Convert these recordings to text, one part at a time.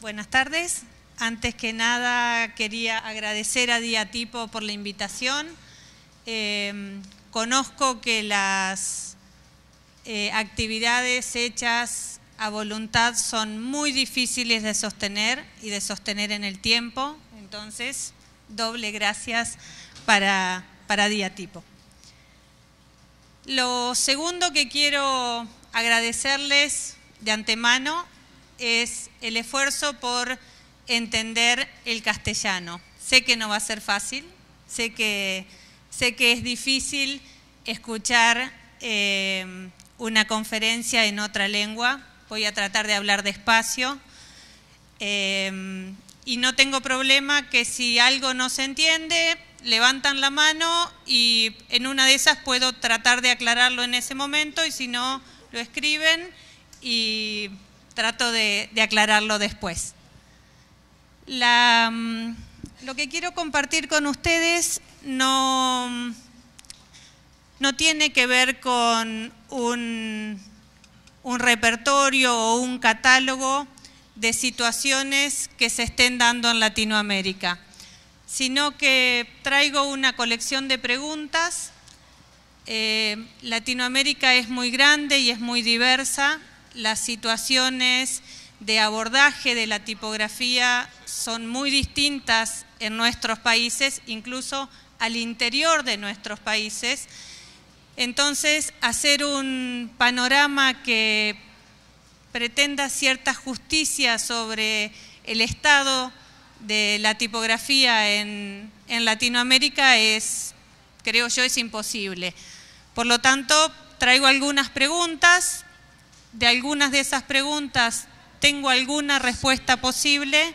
Buenas tardes. Antes que nada quería agradecer a Diatipo por la invitación. Conozco que las actividades hechas a voluntad son muy difíciles de sostener y de sostener en el tiempo. Entonces, doble gracias para Diatipo. Lo segundo que quiero agradecerles de antemano es el esfuerzo por entender el castellano. Sé que no va a ser fácil, sé que es difícil escuchar una conferencia en otra lengua. Voy a tratar de hablar despacio y no tengo problema que si algo no se entiende, levantan la mano y en una de esas puedo tratar de aclararlo en ese momento y si no, lo escriben y trato de aclararlo después. Lo que quiero compartir con ustedes no tiene que ver con un repertorio o un catálogo de situaciones que se estén dando en Latinoamérica, sino que traigo una colección de preguntas. Latinoamérica es muy grande y es muy diversa. Las situaciones de abordaje de la tipografía son muy distintas en nuestros países, incluso al interior de nuestros países. Entonces, hacer un panorama que pretenda cierta justicia sobre el estado de la tipografía en Latinoamérica creo yo, es imposible. Por lo tanto, traigo algunas preguntas. De algunas de esas preguntas tengo alguna respuesta posible,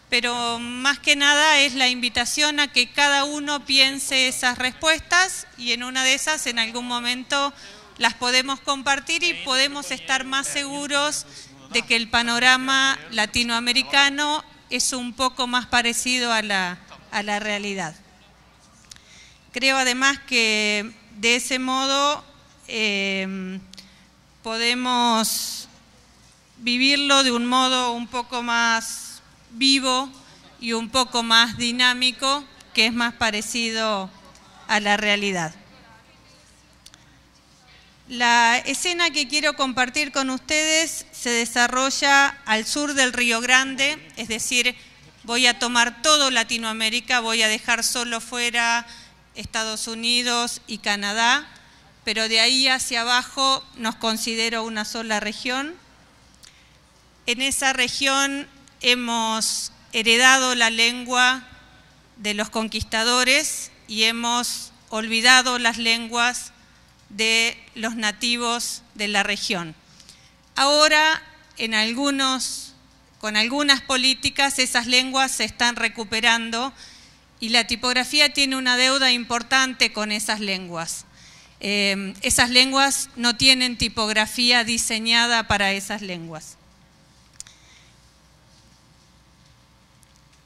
pero más que nada es la invitación a que cada uno piense esas respuestas y en una de esas en algún momento las podemos compartir y podemos estar más seguros de que el panorama latinoamericano es un poco más parecido a la realidad. Creo además que de ese modo podemos vivirlo de un modo un poco más vivo y un poco más dinámico, que es más parecido a la realidad. La escena que quiero compartir con ustedes se desarrolla al sur del Río Grande, es decir, voy a tomar todo Latinoamérica, voy a dejar solo fuera Estados Unidos y Canadá, pero de ahí hacia abajo nos considero una sola región. En esa región hemos heredado la lengua de los conquistadores y hemos olvidado las lenguas de los nativos de la región. Ahora, con algunas políticas, esas lenguas se están recuperando y la tipografía tiene una deuda importante con esas lenguas. Esas lenguas no tienen tipografía diseñada para esas lenguas.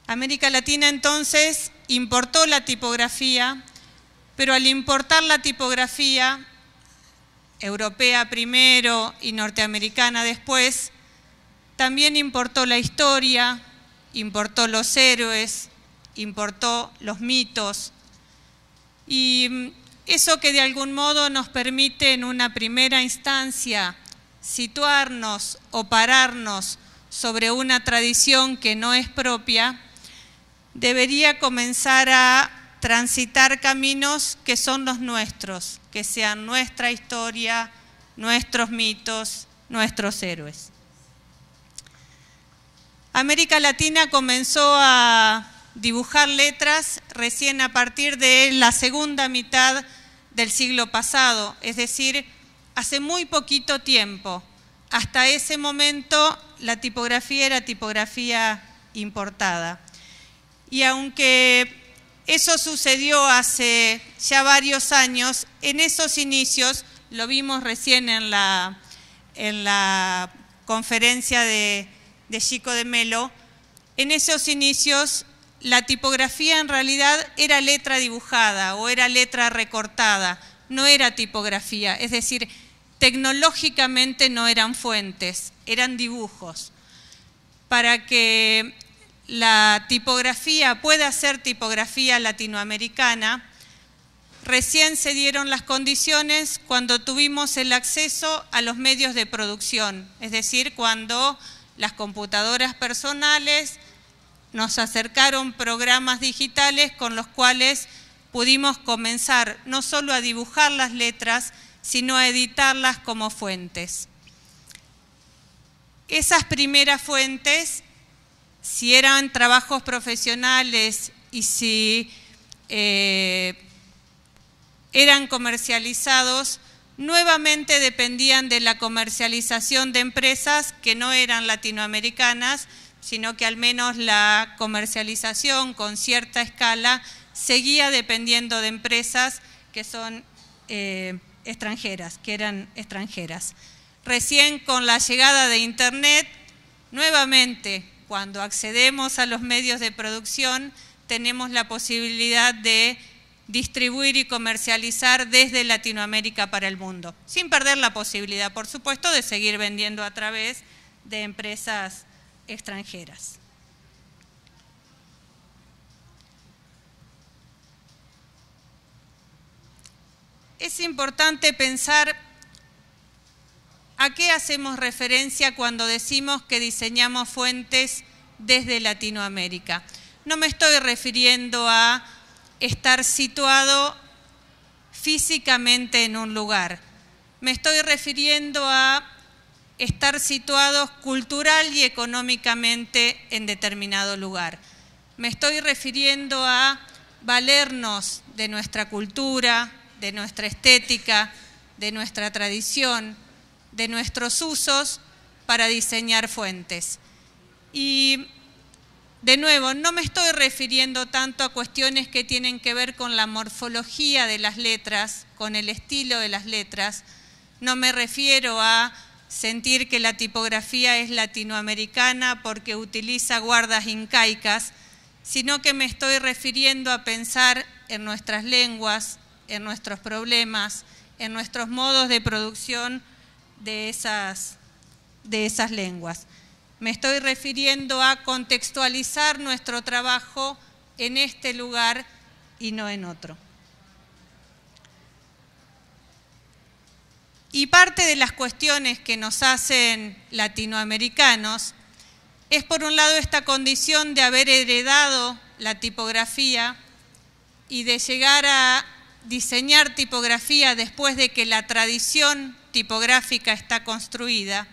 América Latina entonces importó la tipografía, pero al importar la tipografía, europea primero y norteamericana después, también importó la historia, importó los héroes, importó los mitos y eso que de algún modo nos permite en una primera instancia situarnos o pararnos sobre una tradición que no es propia, debería comenzar a transitar caminos que son los nuestros, que sean nuestra historia, nuestros mitos, nuestros héroes. América Latina comenzó a dibujar letras recién a partir de la segunda mitad del siglo pasado, es decir, hace muy poquito tiempo. Hasta ese momento la tipografía era tipografía importada. Y aunque eso sucedió hace ya varios años, en esos inicios, lo vimos recién en la conferencia de Chico de Melo, en esos inicios la tipografía en realidad era letra dibujada o era letra recortada, no era tipografía, es decir, tecnológicamente no eran fuentes, eran dibujos. para que la tipografía pueda ser tipografía latinoamericana, recién se dieron las condiciones cuando tuvimos el acceso a los medios de producción, es decir, cuando las computadoras personales nos acercaron programas digitales con los cuales pudimos comenzar no solo a dibujar las letras, sino a editarlas como fuentes. Esas primeras fuentes, si eran trabajos profesionales y si eran comercializados, nuevamente dependían de la comercialización de empresas que no eran latinoamericanas, sino que al menos la comercialización con cierta escala seguía dependiendo de empresas que son extranjeras, que eran extranjeras. Recién con la llegada de Internet, nuevamente, cuando accedemos a los medios de producción, tenemos la posibilidad de distribuir y comercializar desde Latinoamérica para el mundo, sin perder la posibilidad, por supuesto, de seguir vendiendo a través de empresas extranjeras. Es importante pensar a qué hacemos referencia cuando decimos que diseñamos fuentes desde Latinoamérica. No me estoy refiriendo a estar situado físicamente en un lugar. Me estoy refiriendo a estar situados cultural y económicamente en determinado lugar. Me estoy refiriendo a valernos de nuestra cultura, de nuestra estética, de nuestra tradición, de nuestros usos para diseñar fuentes. Y de nuevo, no me estoy refiriendo tanto a cuestiones que tienen que ver con la morfología de las letras, con el estilo de las letras. No me refiero a sentir que la tipografía es latinoamericana porque utiliza guardas incaicas, sino que me estoy refiriendo a pensar en nuestras lenguas, en nuestros problemas, en nuestros modos de producción de esas lenguas. Me estoy refiriendo a contextualizar nuestro trabajo en este lugar y no en otro. Y parte de las cuestiones que nos hacen latinoamericanos es, por un lado, esta condición de haber heredado la tipografía y de llegar a diseñar tipografía después de que la tradición tipográfica está construida.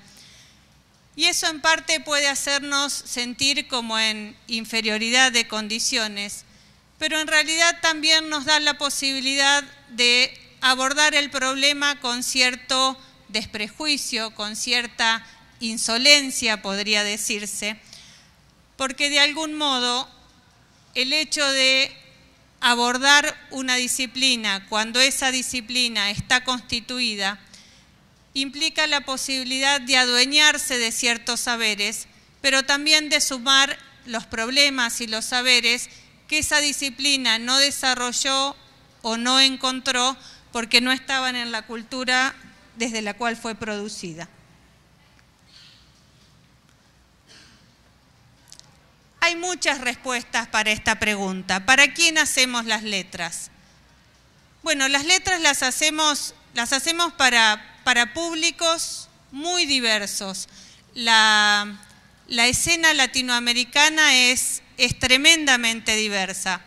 Y eso en parte puede hacernos sentir como en inferioridad de condiciones, pero en realidad también nos da la posibilidad de abordar el problema con cierto desprejuicio, con cierta insolencia, podría decirse, porque de algún modo el hecho de abordar una disciplina cuando esa disciplina está constituida implica la posibilidad de adueñarse de ciertos saberes, pero también de sumar los problemas y los saberes que esa disciplina no desarrolló o no encontró porque no estaban en la cultura desde la cual fue producida. Hay muchas respuestas para esta pregunta. ¿Para quién hacemos las letras? Bueno, las letras las hacemos para públicos muy diversos. La escena latinoamericana es tremendamente diversa.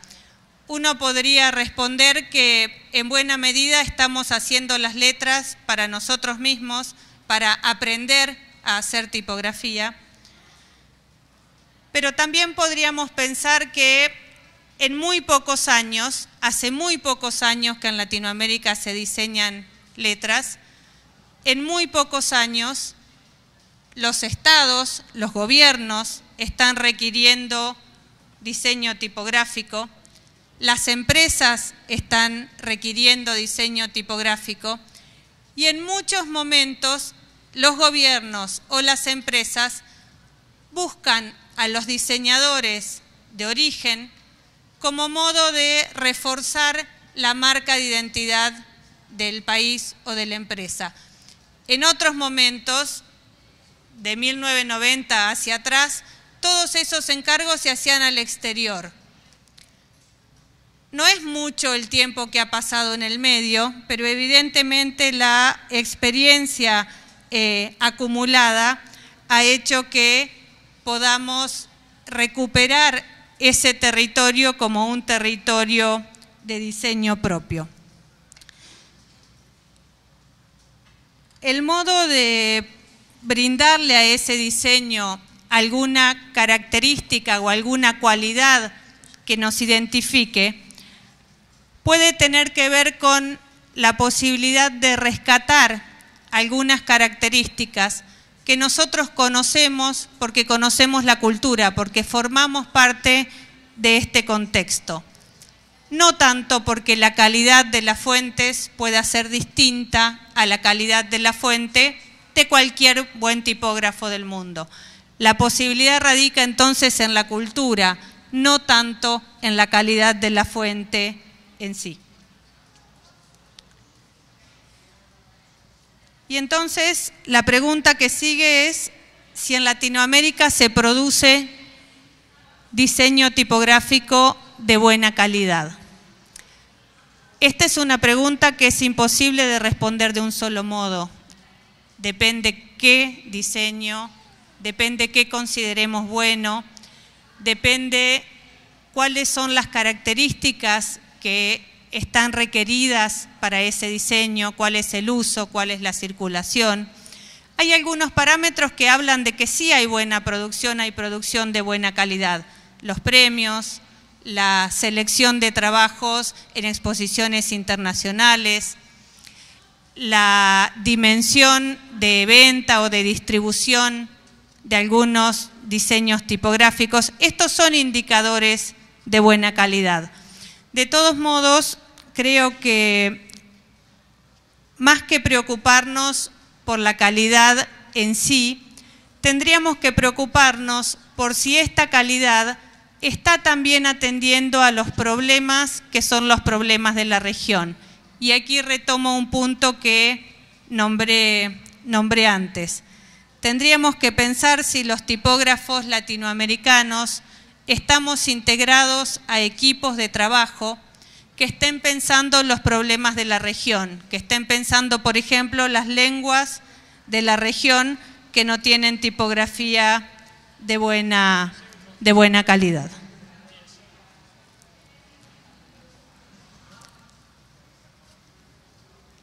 Uno podría responder que en buena medida estamos haciendo las letras para nosotros mismos, para aprender a hacer tipografía. Pero también podríamos pensar que en muy pocos años, hace muy pocos años que en Latinoamérica se diseñan letras, en muy pocos años los estados, los gobiernos están requiriendo diseño tipográfico, las empresas están requiriendo diseño tipográfico y en muchos momentos los gobiernos o las empresas buscan a los diseñadores de origen como modo de reforzar la marca de identidad del país o de la empresa. En otros momentos, de 1990 hacia atrás, todos esos encargos se hacían al exterior. No es mucho el tiempo que ha pasado en el medio, pero evidentemente la experiencia acumulada ha hecho que podamos recuperar ese territorio como un territorio de diseño propio. El modo de brindarle a ese diseño alguna característica o alguna cualidad que nos identifique puede tener que ver con la posibilidad de rescatar algunas características que nosotros conocemos porque conocemos la cultura, porque formamos parte de este contexto. No tanto porque la calidad de las fuentes pueda ser distinta a la calidad de la fuente de cualquier buen tipógrafo del mundo. La posibilidad radica entonces en la cultura, no tanto en la calidad de la fuente en sí. Y entonces la pregunta que sigue es si en Latinoamérica se produce diseño tipográfico de buena calidad. Esta es una pregunta que es imposible de responder de un solo modo. Depende qué diseño, depende qué consideremos bueno, depende cuáles son las características que están requeridas para ese diseño, cuál es el uso, cuál es la circulación. Hay algunos parámetros que hablan de que sí hay buena producción, hay producción de buena calidad. Los premios, la selección de trabajos en exposiciones internacionales, la dimensión de venta o de distribución de algunos diseños tipográficos. Estos son indicadores de buena calidad. De todos modos, creo que más que preocuparnos por la calidad en sí, tendríamos que preocuparnos por si esta calidad está también atendiendo a los problemas que son los problemas de la región. Y aquí retomo un punto que nombré antes. Tendríamos que pensar si los tipógrafos latinoamericanos estamos integrados a equipos de trabajo que estén pensando los problemas de la región, que estén pensando, por ejemplo, las lenguas de la región que no tienen tipografía de buena calidad.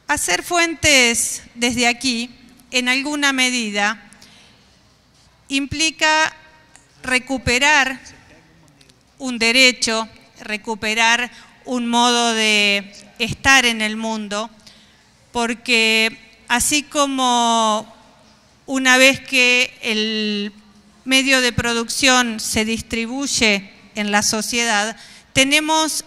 Hacer fuentes desde aquí, en alguna medida, implica recuperar un derecho, recuperar un modo de estar en el mundo, porque así como una vez que el medio de producción se distribuye en la sociedad, tenemos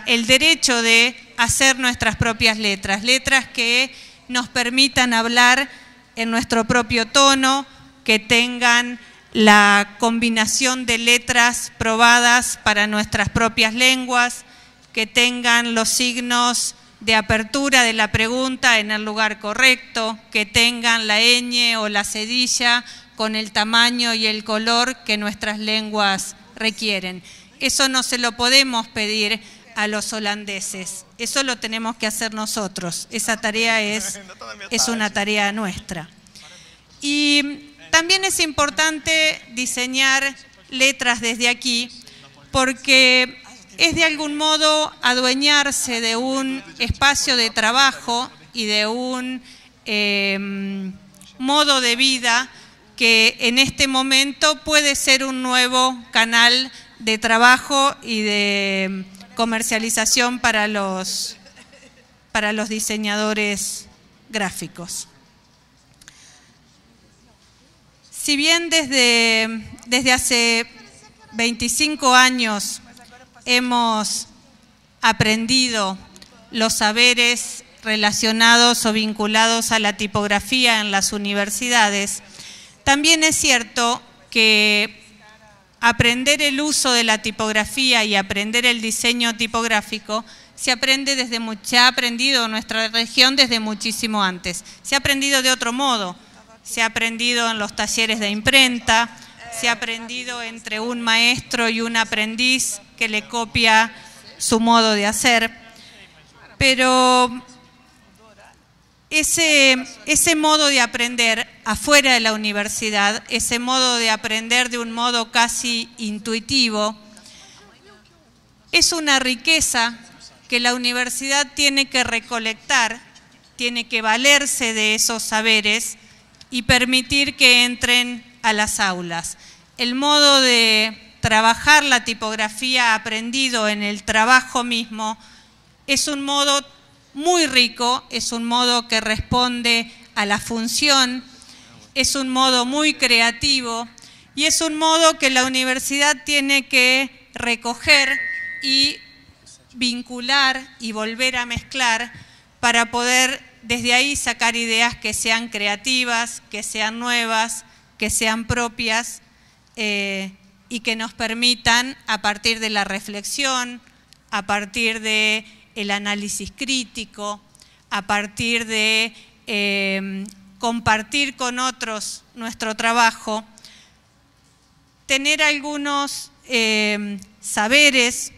el derecho de hacer nuestras propias letras, letras que nos permitan hablar en nuestro propio tono, que tengan la combinación de letras probadas para nuestras propias lenguas, que tengan los signos de apertura de la pregunta en el lugar correcto, que tengan la ñ o la cedilla con el tamaño y el color que nuestras lenguas requieren. Eso no se lo podemos pedir a los holandeses, eso lo tenemos que hacer nosotros, esa tarea es una tarea nuestra. Y también es importante diseñar letras desde aquí porque es de algún modo adueñarse de un espacio de trabajo y de un modo de vida que en este momento puede ser un nuevo canal de trabajo y de comercialización para los diseñadores gráficos. Si bien desde hace 25 años hemos aprendido los saberes relacionados o vinculados a la tipografía en las universidades, también es cierto que aprender el uso de la tipografía y aprender el diseño tipográfico se ha aprendido en nuestra región desde muchísimo antes. Se ha aprendido de otro modo, se ha aprendido en los talleres de imprenta, se ha aprendido entre un maestro y un aprendiz que le copia su modo de hacer. Pero ese modo de aprender afuera de la universidad, ese modo de aprender de un modo casi intuitivo, es una riqueza que la universidad tiene que recolectar, tiene que valerse de esos saberes y permitir que entren a las aulas. El modo de trabajar la tipografía aprendido en el trabajo mismo es un modo muy rico, es un modo que responde a la función, es un modo muy creativo y es un modo que la universidad tiene que recoger y vincular y volver a mezclar para poder desde ahí sacar ideas que sean creativas, que sean nuevas, que sean propias y que nos permitan, a partir de la reflexión, a partir de el análisis crítico, a partir de compartir con otros nuestro trabajo, tener algunos saberes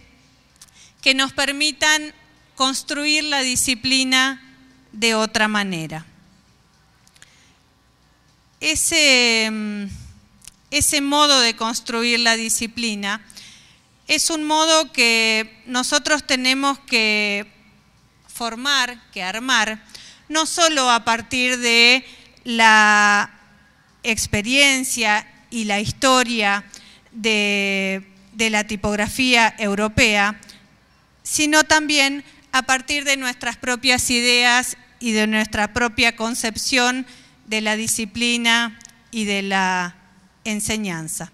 que nos permitan construir la disciplina de otra manera. Ese modo de construir la disciplina es un modo que nosotros tenemos que formar, que armar, no solo a partir de la experiencia y la historia de la tipografía europea, sino también a partir de nuestras propias ideas y de nuestra propia concepción de la disciplina y de la enseñanza.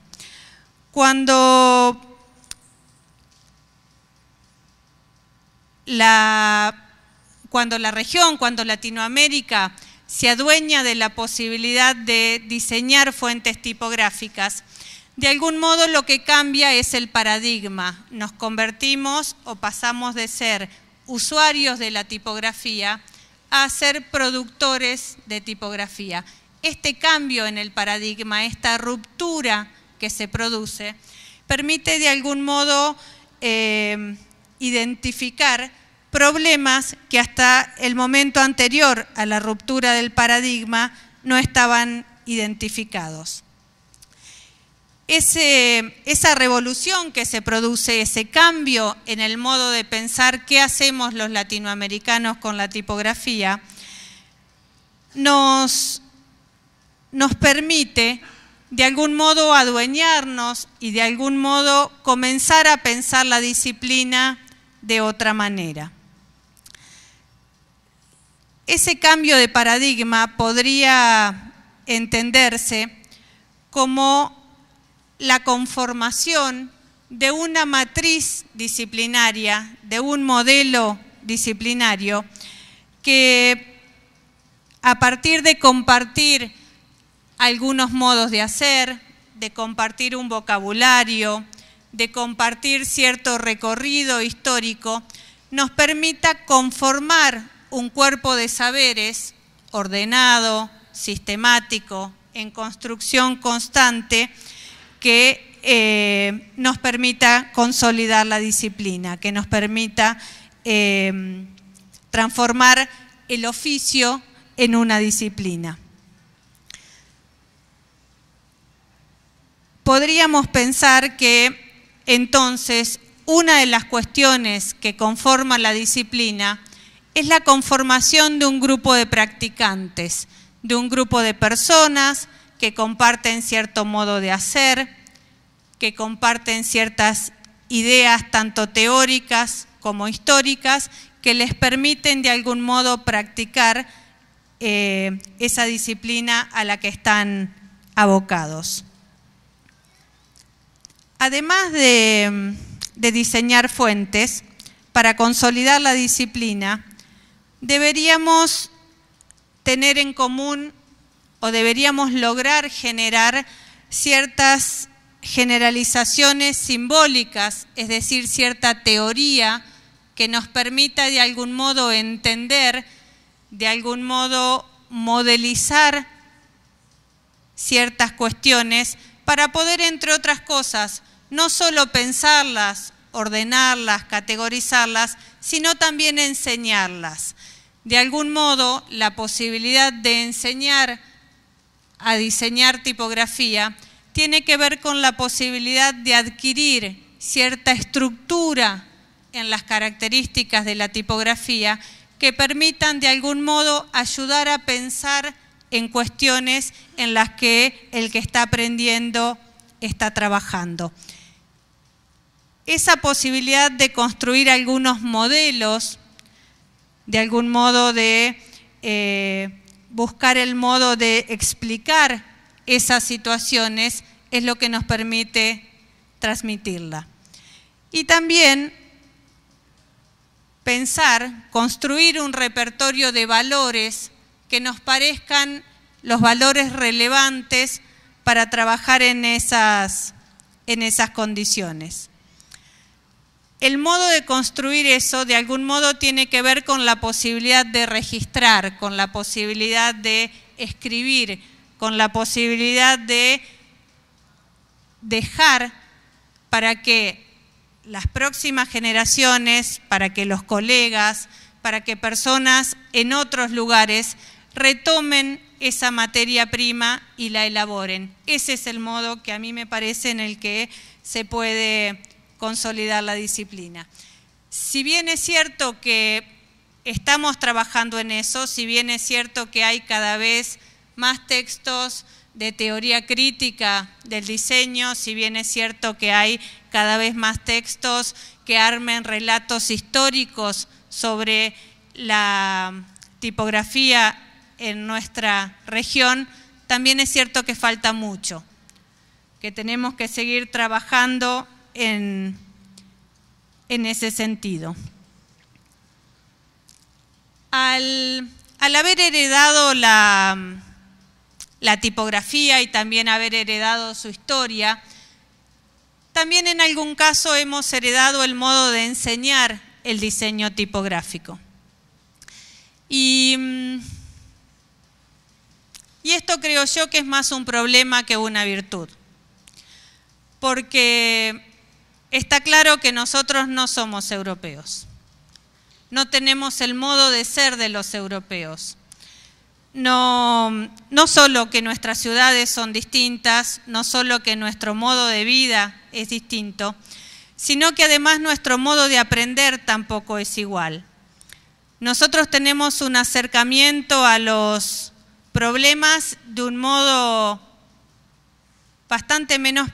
Cuando la región, cuando Latinoamérica se adueña de la posibilidad de diseñar fuentes tipográficas, de algún modo lo que cambia es el paradigma. Nos convertimos o pasamos de ser usuarios de la tipografía a ser productores de tipografía. Este cambio en el paradigma, esta ruptura que se produce, permite de algún modo identificar problemas que hasta el momento anterior a la ruptura del paradigma no estaban identificados. Esa revolución que se produce, ese cambio en el modo de pensar qué hacemos los latinoamericanos con la tipografía, nos permite de algún modo adueñarnos y de algún modo comenzar a pensar la disciplina de otra manera. Ese cambio de paradigma podría entenderse como la conformación de una matriz disciplinaria, de un modelo disciplinario que a partir de compartir algunos modos de hacer, de compartir un vocabulario, de compartir cierto recorrido histórico, nos permita conformar un cuerpo de saberes ordenado, sistemático, en construcción constante, que nos permita consolidar la disciplina, que nos permita transformar el oficio en una disciplina. Podríamos pensar que entonces una de las cuestiones que conforman la disciplina es la conformación de un grupo de practicantes, de un grupo de personas que comparten cierto modo de hacer, que comparten ciertas ideas tanto teóricas como históricas que les permiten de algún modo practicar esa disciplina a la que están abocados. Además de diseñar fuentes, para consolidar la disciplina, deberíamos tener en común o deberíamos lograr generar ciertas generalizaciones simbólicas, es decir, cierta teoría que nos permita de algún modo entender, de algún modo modelizar ciertas cuestiones para poder, entre otras cosas, no solo pensarlas, ordenarlas, categorizarlas, sino también enseñarlas. De algún modo, la posibilidad de enseñar a diseñar tipografía tiene que ver con la posibilidad de adquirir cierta estructura en las características de la tipografía que permitan de algún modo ayudar a pensar en cuestiones en las que el que está aprendiendo está trabajando. Esa posibilidad de construir algunos modelos, de algún modo de buscar el modo de explicar esas situaciones, es lo que nos permite transmitirla. Y también pensar, construir un repertorio de valores que nos parezcan los valores relevantes para trabajar en esas condiciones. El modo de construir eso, de algún modo, tiene que ver con la posibilidad de registrar, con la posibilidad de escribir, con la posibilidad de dejar para que las próximas generaciones, para que los colegas, para que personas en otros lugares retomen esa materia prima y la elaboren. Ese es el modo que a mí me parece en el que se puede consolidar la disciplina. Si bien es cierto que estamos trabajando en eso, si bien es cierto que hay cada vez más textos de teoría crítica del diseño, si bien es cierto que hay cada vez más textos que armen relatos históricos sobre la tipografía en nuestra región, también es cierto que falta mucho, que tenemos que seguir trabajando en ese sentido. Al haber heredado la tipografía y también haber heredado su historia, también en algún caso hemos heredado el modo de enseñar el diseño tipográfico. Y esto creo yo que es más un problema que una virtud, porque está claro que nosotros no somos europeos, no tenemos el modo de ser de los europeos. No solo que nuestras ciudades son distintas, no solo que nuestro modo de vida es distinto, sino que además nuestro modo de aprender tampoco es igual. Nosotros tenemos un acercamiento a los problemas de un modo bastante menos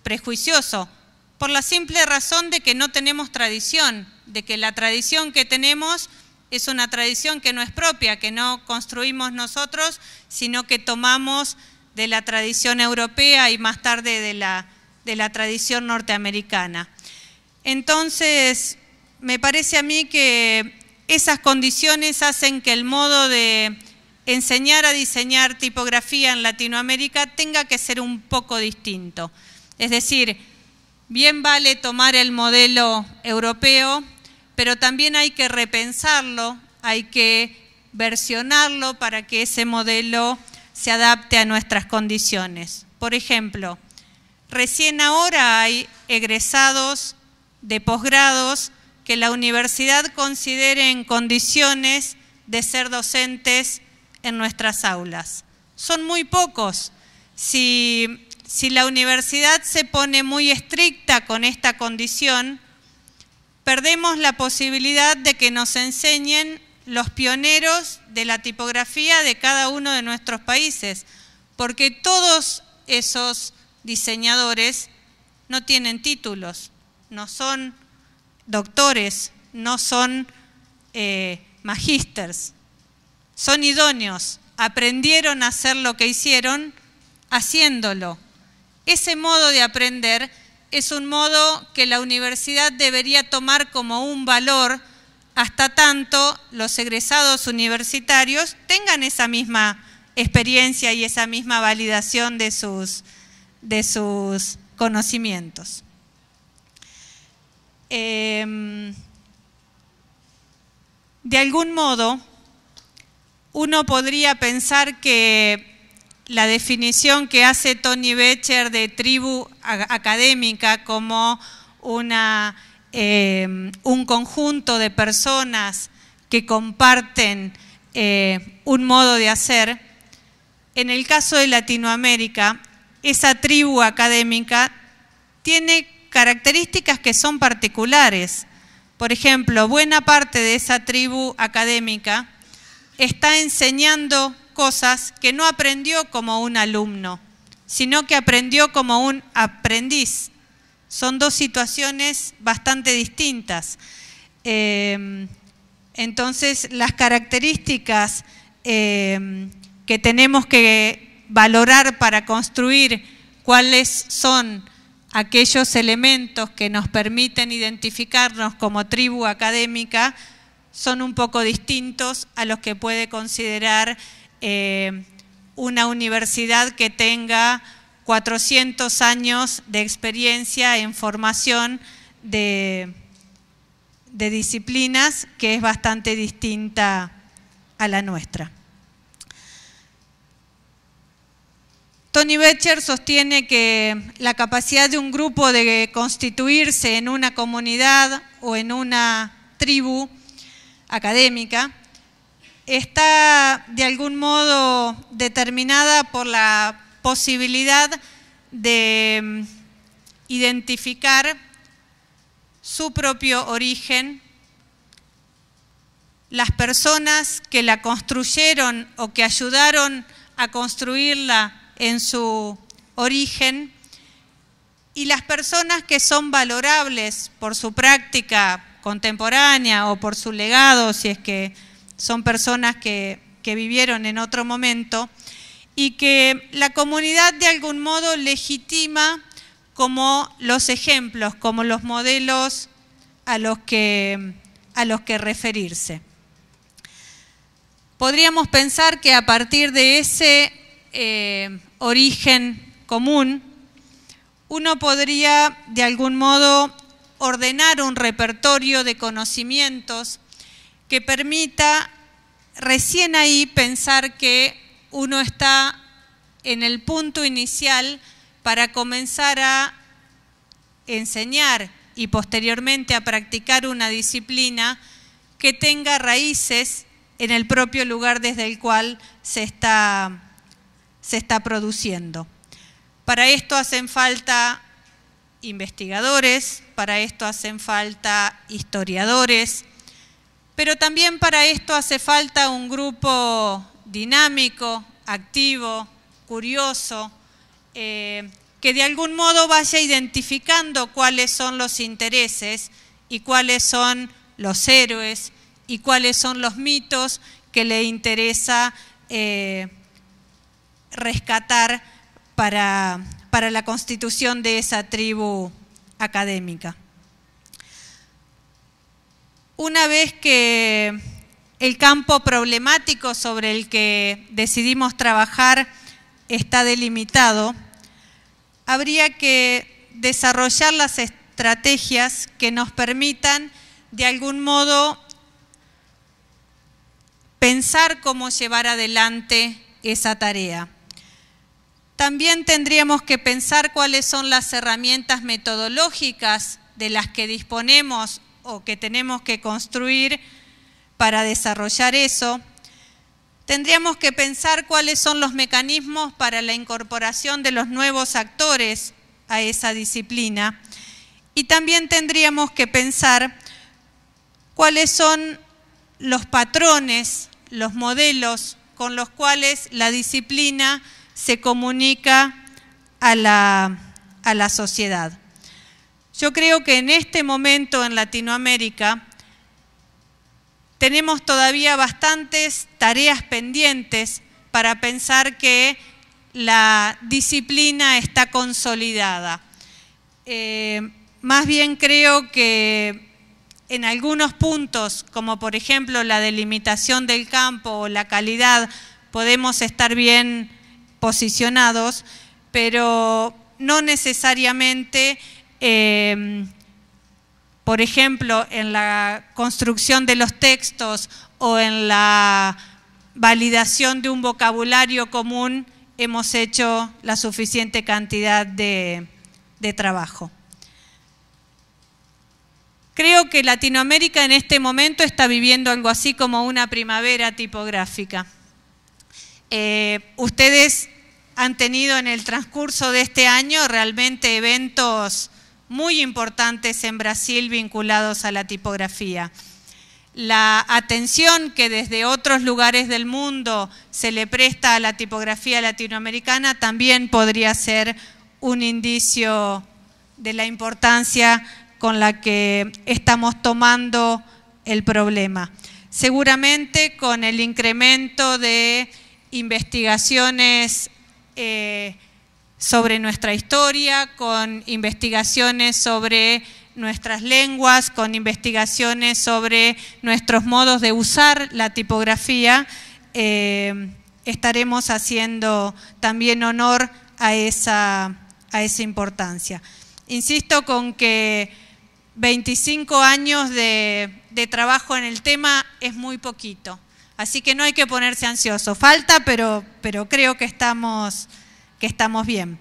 prejuicioso, por la simple razón de que no tenemos tradición, de que la tradición que tenemos es una tradición que no es propia, que no construimos nosotros, sino que tomamos de la tradición europea y más tarde de la tradición norteamericana. Entonces, me parece a mí que esas condiciones hacen que el modo de enseñar a diseñar tipografía en Latinoamérica tenga que ser un poco distinto. Es decir, bien vale tomar el modelo europeo, pero también hay que repensarlo, hay que versionarlo para que ese modelo se adapte a nuestras condiciones. Por ejemplo, recién ahora hay egresados de posgrados que la universidad considere en condiciones de ser docentes en nuestras aulas. Son muy pocos. Si la universidad se pone muy estricta con esta condición, perdemos la posibilidad de que nos enseñen los pioneros de la tipografía de cada uno de nuestros países, porque todos esos diseñadores no tienen títulos, no son doctores, no son magísters, son idóneos, aprendieron a hacer lo que hicieron haciéndolo. Ese modo de aprender es un modo que la universidad debería tomar como un valor hasta tanto los egresados universitarios tengan esa misma experiencia y esa misma validación de sus conocimientos. De algún modo, uno podría pensar que la definición que hace Tony Becher de tribu académica como un conjunto de personas que comparten un modo de hacer. En el caso de Latinoamérica, esa tribu académica tiene características que son particulares. Por ejemplo, buena parte de esa tribu académica está enseñando cosas que no aprendió como un alumno, sino que aprendió como un aprendiz. Son dos situaciones bastante distintas. Entonces, las características que tenemos que valorar para construir cuáles son aquellos elementos que nos permiten identificarnos como tribu académica son un poco distintos a los que puede considerar una universidad que tenga 400 años de experiencia en formación de disciplinas, que es bastante distinta a la nuestra. Tony Becher sostiene que la capacidad de un grupo de constituirse en una comunidad o en una tribu académica está de algún modo determinada por la posibilidad de identificar su propio origen, las personas que la construyeron o que ayudaron a construirla en su origen, y las personas que son valorables por su práctica contemporánea o por su legado, si es que son personas que vivieron en otro momento, y que la comunidad de algún modo legitima como los ejemplos, como los modelos a los que referirse. Podríamos pensar que a partir de ese origen común, uno podría de algún modo ordenar un repertorio de conocimientos que permita recién ahí pensar que uno está en el punto inicial para comenzar a enseñar y posteriormente a practicar una disciplina que tenga raíces en el propio lugar desde el cual se está produciendo. Para esto hacen falta investigadores, para esto hacen falta historiadores, pero también para esto hace falta un grupo dinámico, activo, curioso, que de algún modo vaya identificando cuáles son los intereses y cuáles son los héroes y cuáles son los mitos que le interesa rescatar para la constitución de esa tribu académica. Una vez que el campo problemático sobre el que decidimos trabajar está delimitado, habría que desarrollar las estrategias que nos permitan de algún modo pensar cómo llevar adelante esa tarea. También tendríamos que pensar cuáles son las herramientas metodológicas de las que disponemos o que tenemos que construir para desarrollar eso. Tendríamos que pensar cuáles son los mecanismos para la incorporación de los nuevos actores a esa disciplina. Y también tendríamos que pensar cuáles son los patrones, los modelos con los cuales la disciplina se comunica a la sociedad. Yo creo que en este momento en Latinoamérica tenemos todavía bastantes tareas pendientes para pensar que la disciplina está consolidada. Más bien creo que en algunos puntos, como por ejemplo la delimitación del campo o la calidad, podemos estar bien posicionados, pero no necesariamente, por ejemplo, en la construcción de los textos o en la validación de un vocabulario común hemos hecho la suficiente cantidad de trabajo. Creo que Latinoamérica en este momento está viviendo algo así como una primavera tipográfica. Ustedes han tenido en el transcurso de este año realmente eventos muy importantes en Brasil vinculados a la tipografía. La atención que desde otros lugares del mundo se le presta a la tipografía latinoamericana también podría ser un indicio de la importancia con la que estamos tomando el problema. Seguramente con el incremento de investigaciones sobre nuestra historia, con investigaciones sobre nuestras lenguas, con investigaciones sobre nuestros modos de usar la tipografía, estaremos haciendo también honor a esa importancia. Insisto con que 25 años de trabajo en el tema es muy poquito, así que no hay que ponerse ansioso. Falta, pero creo que estamos bien.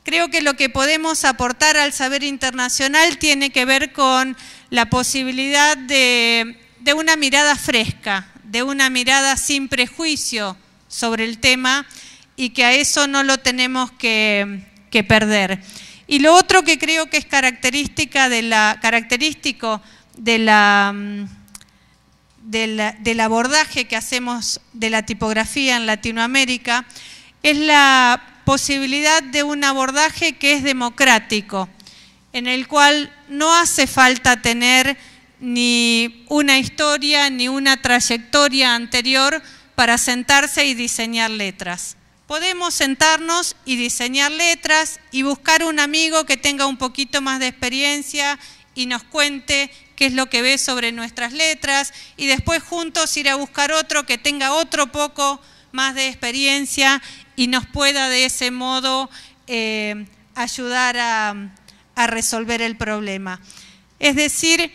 Creo que lo que podemos aportar al saber internacional tiene que ver con la posibilidad de una mirada fresca, de una mirada sin prejuicio sobre el tema, y que a eso no lo tenemos que perder. Y lo otro que creo que es característico del abordaje que hacemos de la tipografía en Latinoamérica es la posibilidad de un abordaje que es democrático, en el cual no hace falta tener ni una historia ni una trayectoria anterior para sentarse y diseñar letras. Podemos sentarnos y diseñar letras y buscar un amigo que tenga un poquito más de experiencia y nos cuente qué es lo que ve sobre nuestras letras, y después juntos ir a buscar otro que tenga otro poco más de experiencia y nos pueda de ese modo ayudar a resolver el problema. Es decir,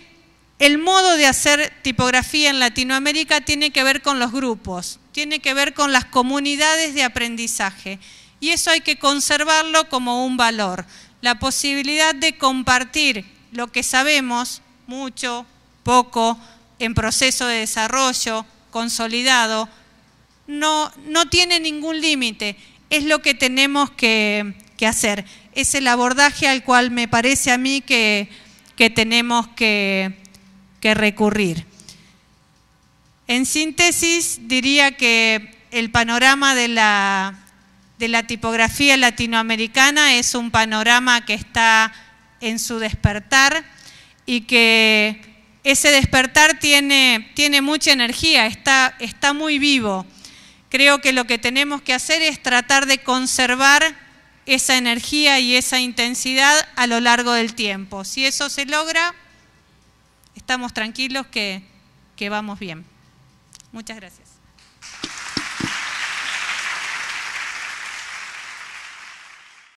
el modo de hacer tipografía en Latinoamérica tiene que ver con los grupos, tiene que ver con las comunidades de aprendizaje, y eso hay que conservarlo como un valor. La posibilidad de compartir lo que sabemos, mucho, poco, en proceso de desarrollo, consolidado, no tiene ningún límite, es lo que tenemos que hacer. Es el abordaje al cual me parece a mí que tenemos que recurrir. En síntesis, diría que el panorama de la tipografía latinoamericana es un panorama que está en su despertar, y que ese despertar tiene mucha energía, está muy vivo. Creo que lo que tenemos que hacer es tratar de conservar esa energía y esa intensidad a lo largo del tiempo. Si eso se logra, estamos tranquilos que vamos bien. Muchas gracias.